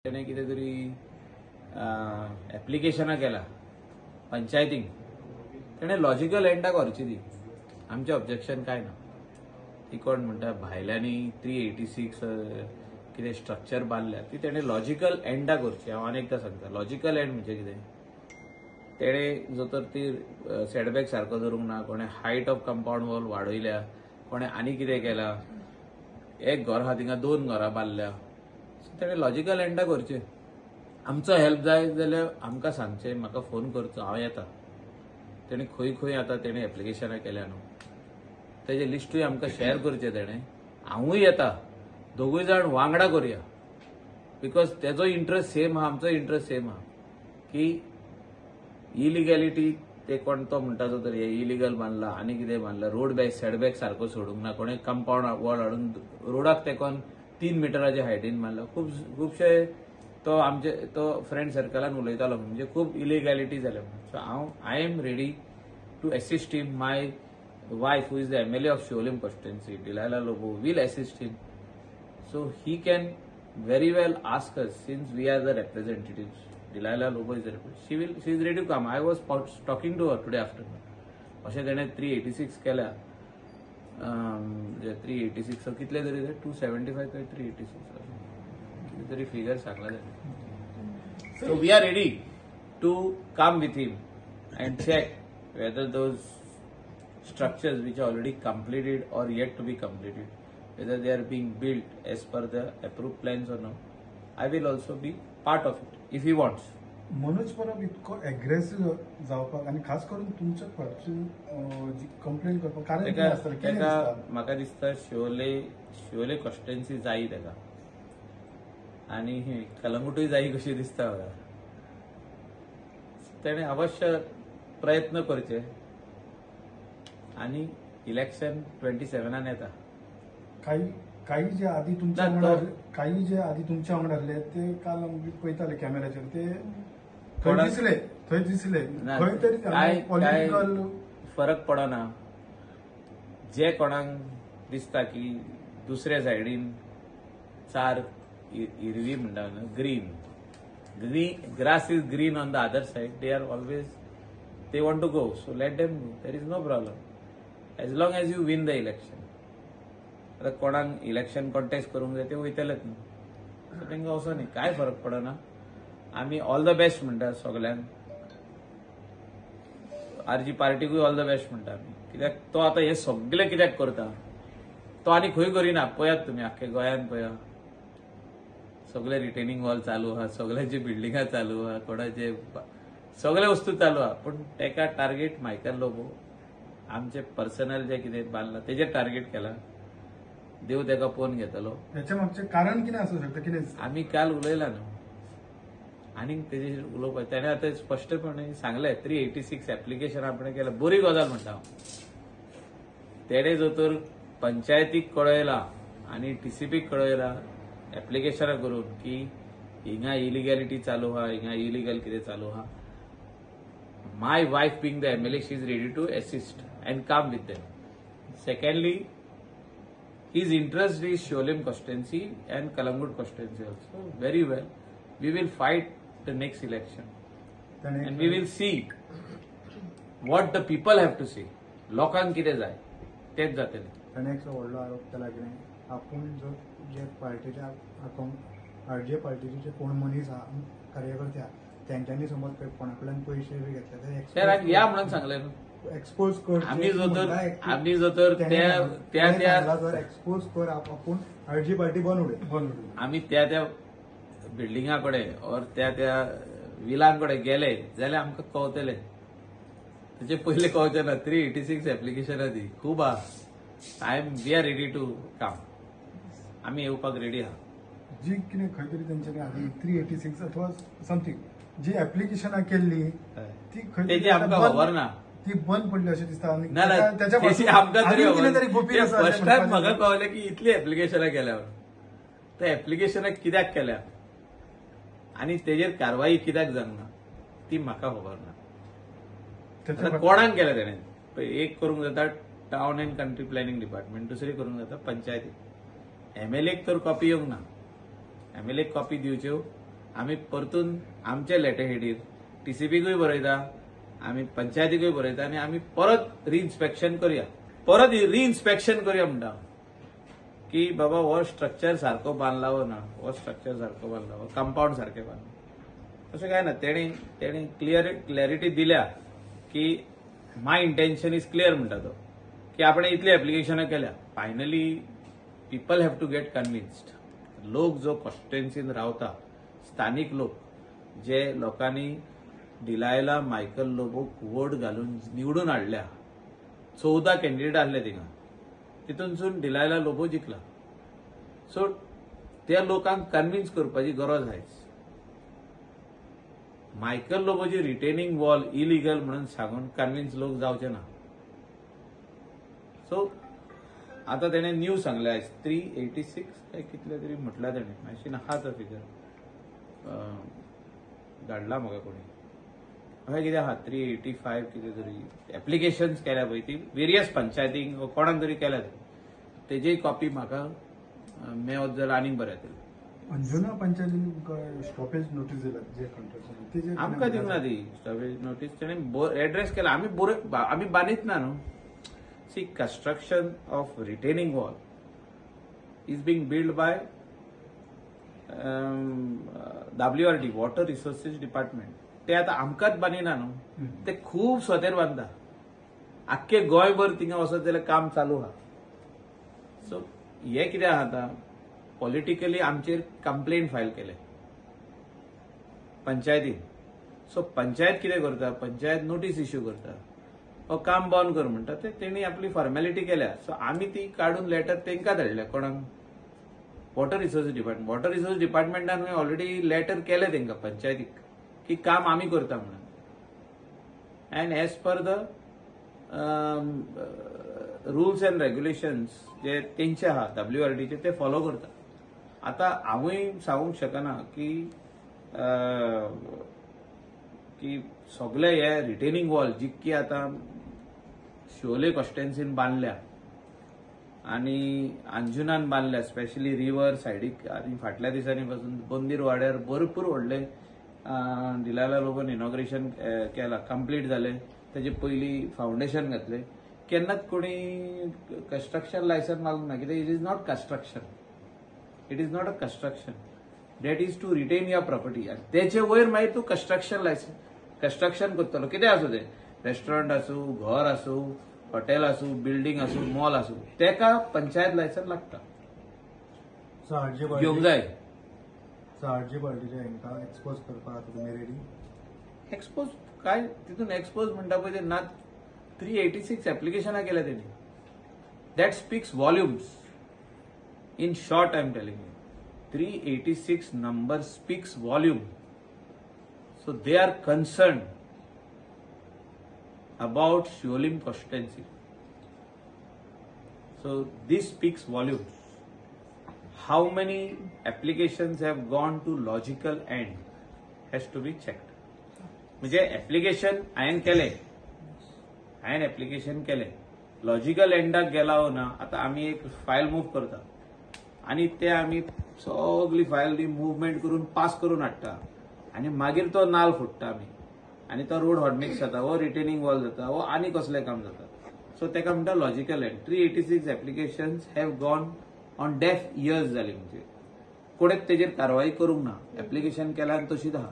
तेणें कितें तरी एप्लिकेशनां केला पंचायतींक, तेणें लॉजिकल एंडाक व्हरची ती. आमचें ऑब्जेक्शन काय ना. ती कोण म्हणटा भायल्यांनी 386 कितें स्ट्रक्चर बांदल्या ती तेणें लॉजिकल एंडाक व्हरची. हांव आनी एकदां सांगता, लॉजिकल एंड म्हणजे कितें, तेणें जो तर ती सेटबॅक सारको धरूंक ना, कोणें हायट ऑफ कंपाऊंड वॉल वाडयल्या, कोणें आनी कितें केला, एक घर आहा थिंगा 2 घरां बांदल्या, तेणें लॉजिकल एंडाक व्हरचें. आमचो हेल्प जाय जाल्यार आमकां सांगचें, म्हाका फोन करचो, हांव येता. तेणें खंय खंय आतां तेणें एप्लिकेशनां केल्या न्हू, तेजें लिस्टूय आमकां शेअर करचें तेणें. हांवूय येता, दोगूय जाण वांगडा करुया. बिकॉज तेजो इंट्रस्ट सेम आहा, आमचो इंट्रस्ट सेम आहा की इलिगॅलिटी ते कोण तो म्हणटा जो तर हे इलिगल बांदला आनी कितें बांदला, रोड बॅक सेटबॅक सारको सोडूंक ना, कोणें कंपाऊंड वॉल हाडून रोडाक तेकोन 3 मिटराच्या हायटीन बांदला. खुबशे तो फ्रेंड सर्कलान उलयतालो म्हणजे खूब इलिगॅलिटी जाल्या. So I am ready to assist him. My wife, who is the MLA of Sholim constituency, Delilah Lobo, will assist him. So he can very well ask us, since we are the representatives. Delilah Lobo is the representative. She is ready to come. I was talking to her today afternoon. अशें तेणें 386 केल्या. 386 कितले तरी 275 काय 386 कितें तरी figure सांगला तेणें. So we are ready to come with him and check whether those structures which are already completed or yet to be completed, whether they are being built as per the approved plans or not. I will also be part of it if he wants. Manoj Parab इतको एग्रेसिव्ह जावपाक आणि खास करून तुमच्या फाटची जी complaint करपाक कारण कितें आसतलें? कितें दिसता? म्हाका दिसता शिवोले कॉन्स्टिट्युएन्सी जायी तेका, आनी कलंगूटूय जायी कशी दिसता म्हाका. तेणें अवश्य प्रयत्न करचे आणि इलेक्शन 27 येता. काही जे आधी तुमच्या वांगडा आसले ते काल आमी पळयताले कॅमेराचेर, ते थंय दिसले खंय तरी पॉलिटिकल फरक पडना. जे कोणाक दिसता की दुसऱ्या सायडीन 4 हिरवी म्हणटा green grass is green on the other side, they are always they want to go, so let them go. There is no problem as long as you win the election. आता कोणाक इलेक्शन कॉन्टेस्ट करूंक जाय ते वयतलेच न्हू, so तेंका वचो न्ही, कांय फरक पडना. आमी ऑल द बेस्ट म्हणटा सगल्यांक. आरजी पार्टीकूय ऑल द बेस्ट म्हणटा आमी, कित्याक तो आतां हे सगळे कित्याक करता, तो आनी खंय करिना. पळयात तुमी आख्ख्या गोंयान पळया, सगळे रिटेनिंग वॉल चालू आहा, सगळ्यांची बिल्डिंगां चालू आहा, कोणाचे सगळे वस्तू चालू आहा, पूण तेका टार्गेट मायकल लोबो आमचे पर्सनल जे कितें बांदलां तेजेर टार्गेट केला. देव तेका पोवन घेतलो. हेच्या मागचें कारण कितें आसूं शकता? कितें आमी काल उलयला न्हू, आनीक तेजेर उलोवपाचें. ताणें आतां स्पश्टपणे सांगलें 386 एप्लिकेशन आपणें केलां, बरी गजाल म्हणटा हांव. तेणें जो तर पंचायतीक कळयला आनी TCPक कळयला एप्लिकेशनां करून की हिंगा इलिगॅलिटी चालू आहा, हिंगा इलिगल कितें चालू आहा. My wife being the MLA, she is ready to assist and come with them. Secondly, his interest is Sholim constituency and Kalangut constituency also. Very well. We will fight the next election. And we will see what the people have to say. लोकांक कितें जाय तेच जातलें. ताणें एक व्हडलो आरोप केला की आपूण जो जे पार्टीच्या आरजे पार्टीचे जे कोण मनीस आहा कार्यकर्ते आहा त्यांच्यानी समज कोणाकडल्यान पयशे बी घेतले शहराक या म्हणून सांगलें न्हू, एक्सपोज कर. आमी जो तर त्या एक्सपोज कर, आपूण आरजी पार्टी बनवले. आमी त्या बिल्डिंगा कडेन और त्या विलां कडेन गेले जाल्यार आमकां कळटलें. तेचे पयलीं कळचें ना. 386 एप्लिकेशनां दी खूब आहा. We are ready to come. आमी येवपाक रेडी आहा. जी कितें खंय तरी तेंच्यांनी आदी 386 अथवा समथींग जी एप्लिकेशनां केल्ली ती तेजी आमकां खबर ना, ती बंद पडली अशें दिसता. आमकां तरी स्पश्टात म्हाका कळलें की इतली एप्लिकेशनां केल्या. त्या एप्लिकेशनां कित्याक केल्या आनी तेजेर कारवाई कित्याक जावना ती म्हाका खबर ना. कोणाक केल्या तेणें? एक करूंक जाता town end country planning department, दुसरी करूंक जाता पंचायती. MLAक तर कॉपी येवंक ना. MLAक कॉपी दिवच्यो आमी परतून आमचे लेटर हेडीर टीसीपीकूय बरयता, आमी पंचायतीकूय बरयता आनी आमी परत रिइन्स्पेक्शन करया, परत रिइन्स्पेक्शन करया म्हणटा की बाबा हो स्ट्रक्चर सारको बांदला वो ना, हो स्ट्रक्चर सारको बांदला, हो कंपाऊंड सारकें बांदला. तशें काय ना, तेणी क्लॅरिटी दिल्या की माय इंटेन्शन इज क्लियर म्हणटा तो, की आपण इतली एप्लिकेशनां केल्या. Finally people have to get convinced. लोक जो कॉन्स्टिट्युएन्सीन रावता, स्थानिक लोक, जे लोकांनी डिलायला मायकल लोबोक वोट घालून निवडून हाडल्या, 14 कॅन्डिडेट आसले थिंगा, तितूनसून डिलायला लोबो जिखला. सो त्या लोकांक कन्विन्स करपाची गरज आयज. मायकल लोबोची रिटेनिंग वॉल इलिगल म्हणून सांगून कन्विन्स लोक जावचे ना. सो आता तेणे न्यू सांगले आयज 386 काय कितले तरी म्हटला तेणे, मातशी आहा तो फिगर धाडला म्हाका कोणी, अशें कितें आहा 385 कितें तरी एप्लिकेशन्स केल्या पळय ती वेरियस पंचायतींक कोणाक तरी केल्या, तेजी कॉपी म्हाका मेवत जाल्यार आनीक बरें जातलें. अंजुना पंचायतीन स्टॉपेज नोटीस दिला जे कॉन्ट्रॅक्टर आमकां दिवंक ना ती स्टॉपेज नोटीस. तेणे एड्रेस केला, आमी बांदीत ना न्हू. See, construction of retaining wall is being build by WRD, water resources department. ते आता आमकांच बांदिना न्हू, ते खूब स्वतेर बांदता. आख्खे गोंयभर थिंगा वचत जाल्यार काम चालू आहा. सो हे कितें आहा आतां, पॉलिटिकली आमचेर कंप्लेंट फायल केले पंचायतीन. सो पंचायत कितें करता, पंचायत नोटीस इश्यू करता, हो काम बंद कर म्हणटा. ते तेणी आपली फॉर्मॅलिटी केल्या. सो आमी ती काडून लेटर तेंकां धाडल्या, कोणाक, water resources department. Water resources डिपार्टमेंटान ऑलरेडी लेटर केले तेंकां पंचायतीक की काम आमी करता म्हणून. And as per the rules and regulations जे तेंचे आहा WRDचे, ते फॉलो करता. आता हांवूय सांगूंक शकना की सगळे हे रिटेनिंग वॉल जितकी आता शिवोले कॉन्स्टिट्युएन्सीन बांदल्या आनी अंजुनान बांदल्या, स्पेशली रिव्हर सायडीक, आनी फाटल्या दिसांनी पासून बंदीर वाड्यार भरपूर व्हडले डिलायला लोबोन इनॉग्रेशन केला, कंप्लीट जाले. तेजे पयलीं फाउंडेशन घातले. केन्नाच कोणी कंस्ट्रक्शन लायसन्स मागूंक ना, कित्याक it is not construction. It is not a construction. That is to retain your property. आनी तेचे वयर मागीर तूं कंस्ट्रक्शन लायसन्स कंस्ट्रक्शन करतलो, कितें आसूं तें, रेस्टॉरंट आसूं, घर आसूं, हॉटेल आसूं, बिल्डींग आसूं, मॉल आसूं, तेका पंचायत लायसन्स लागता, घेवंक जाय. आरजी पार्टीच्या हांकां एक्सपोज करपाक आतां तुमी रेडी? एक्सपोज काय, तितून एक्सपोज म्हणटा पळय ते ना. 386 एप्लिकेशनां केल्या तेणी. That speaks volumes. In short I am telling you, 386 number speaks volume. So they are concerned about Shiolim constituency. So this speaks volumes. How many applications have gone to logical end has to be checked. म्हणजे application हायेन application केले, logical एंडाक गेला हो ना. आता आम्ही एक file move करता आणि ते आम्ही सगळी फायल मुवमेंट करून पास करून हाडटा आणि मागीर तो नाल फुटता आमी आणि तो रोड हॉटमिक्स जाता, वो रिटेनिंग वॉल जाता, वो आनी कसलें काम जाता. सो तेका म्हणटा logical end. 386 applications have gone on डेफ इयर्स जाली. म्हणजे कोणेच तेजेर कारवाई करूंक ना. एप्लिकेशन केला आनी तशीच आहा.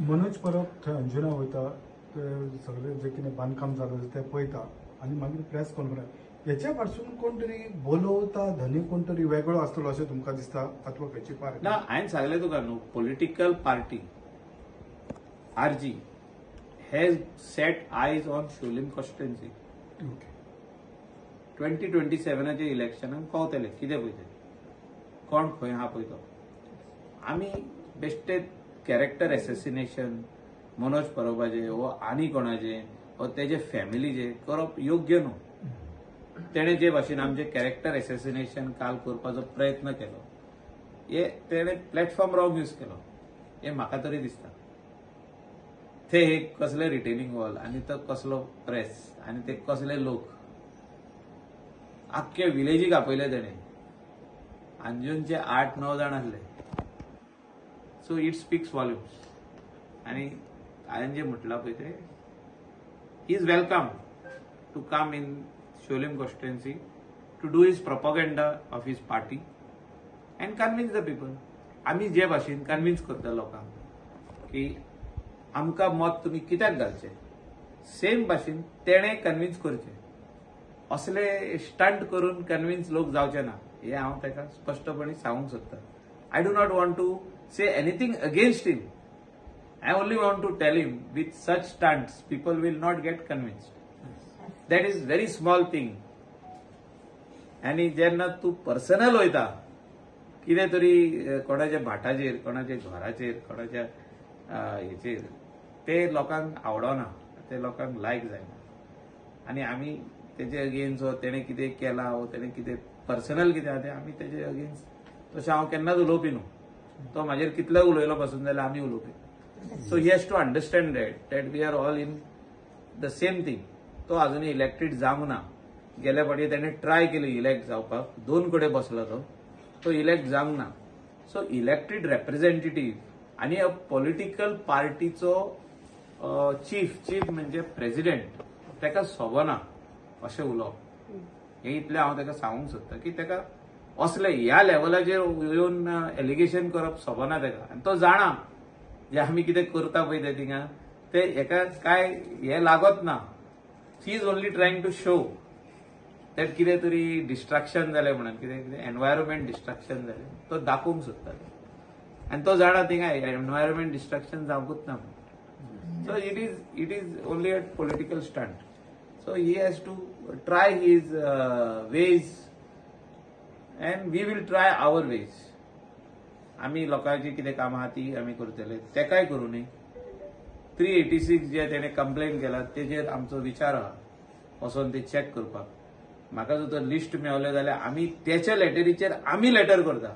मनोज परब थंय अंजुना वयता, ते सगळे जे कितें बांदकाम चालू आसा ते पळयता आनी मागीर प्रेस कॉन्फरन्स. हेच्या फाटसून कोण तरी बोलवता, धनी कोण तरी वेगळो आसतलो अशें तुमकां दिसता, अथवा खंयची पार्टी? ना, हांवें सांगलें तुका न्हू, political party RG has set आयज ऑन शोलीम कॉन्स्टिट्युएन्सी. 2027च्या इलेक्शनाक कळटलें कितें पळय तें, कोण खंय आहा पळय तो. आमी बेश्टे कॅरेक्टर एसेसिनेशन मनोज परबाचे वो आनी कोणाचे वो तेजे फॅमिलीचे करप योग्य न्हू. तेणे जे भाशेन आमचे कॅरेक्टर एसेसिनेशन काल करपाचो प्रयत्न केलो, हे तेणे प्लॅटफॉर्म रॉंग यूज केलो, हे म्हाका तरी दिसता. ते एक कसले रिटेनिंग वॉल आनी तो कसलो प्रेस आनी ते कसले लोक आख्खे विलेजीक आपयले तेणे. अंजुनचे 8-9 जाण आसले. So it speaks volumes. आणि हांवें जे म्हटलां पळय ते he is welcome to come in शोलीम constituency to do his propaganda of his party and convince the people. आमी जे भाशेन कन्विन्स करता लोकांक की आमकां मत तुमी कित्याक घालचें, सेम भाशेन तेणें कन्विन्स करचें. असले स्टंट करून कन्विन्स लोक जावचे ना हे हांव ताका स्पश्टपणे सांगूंक सोदतां. I do not want to say anything against him. I only want to tell him with such stunts people will not get convinced. That is very small thing. आणि जेन्ना तूं पर्सनल वयता कितें तरी कोणाच्या भाटाचेर, कोणाच्या घराचेर, कोणाच्या हेचेर, ते लोकांक आवडना, ते लोकांक लायक जायना. आनी आमी तेजे अगेन्स्ट वा तेणें कितें केलां वा तेणें कितें पर्सनल कितें आहा तें आमी तेजे अगेन्स्ट तशें हांव केन्नाच उलोवपी न्हू. तो म्हाजेर कितलोय उलयलो पासून जाल्यार आमी उलोवपी. So he has to understand that we are all in the same thing. तो अजूनही इलेक्टेड जावंक ना. गेल्या फावटी त्याने ट्राय केली इलेक्ट जावपाक, 2 कडेन बसलो तो इलेक्ट जावंक ना. सो इलेक्टेड रेप्रेझेंटेटिव्ह आणि अ पॉलिटिकल पार्टीचो चीफ म्हणजे प्रेसिडेंट ताका सोबना अशें उलोवप. हे इतलें हांव ताका सांगूंक सोदतां की ताका असले ह्या लेवलाचेर येवन एलिगेशन करप सोबना ताका. आनी तो जाणा जे आमी कितें करता पळय ते थिंगा ते हेका काय हे लागत ना. He is only trying to show that कितें तरी डिस्ट्रॅक्शन जालें म्हणून, कितें कितें एनवायरमेंट डिस्ट्रॅक्शन जालें तो दाखोवंक सोदता. आनी तो जाणा थिंगा एनवायरमेंट डिस्ट्रॅक्शन जावंकूच ना. So it is only a political stunt. So he has to try his ways and we will try our ways. आमी लोकांची कितें कामां आहा ती आमी करतले, तेकाय करूं न्ही. 386 जे तेणें कंप्लेन केला तेजेर आमचो विचार आहा वचोन ते चॅक करपाक. म्हाका जर तर लिस्ट मेळ्ळें जाल्यार आमी तेच्या लेटरीचेर आमी लेटर करता.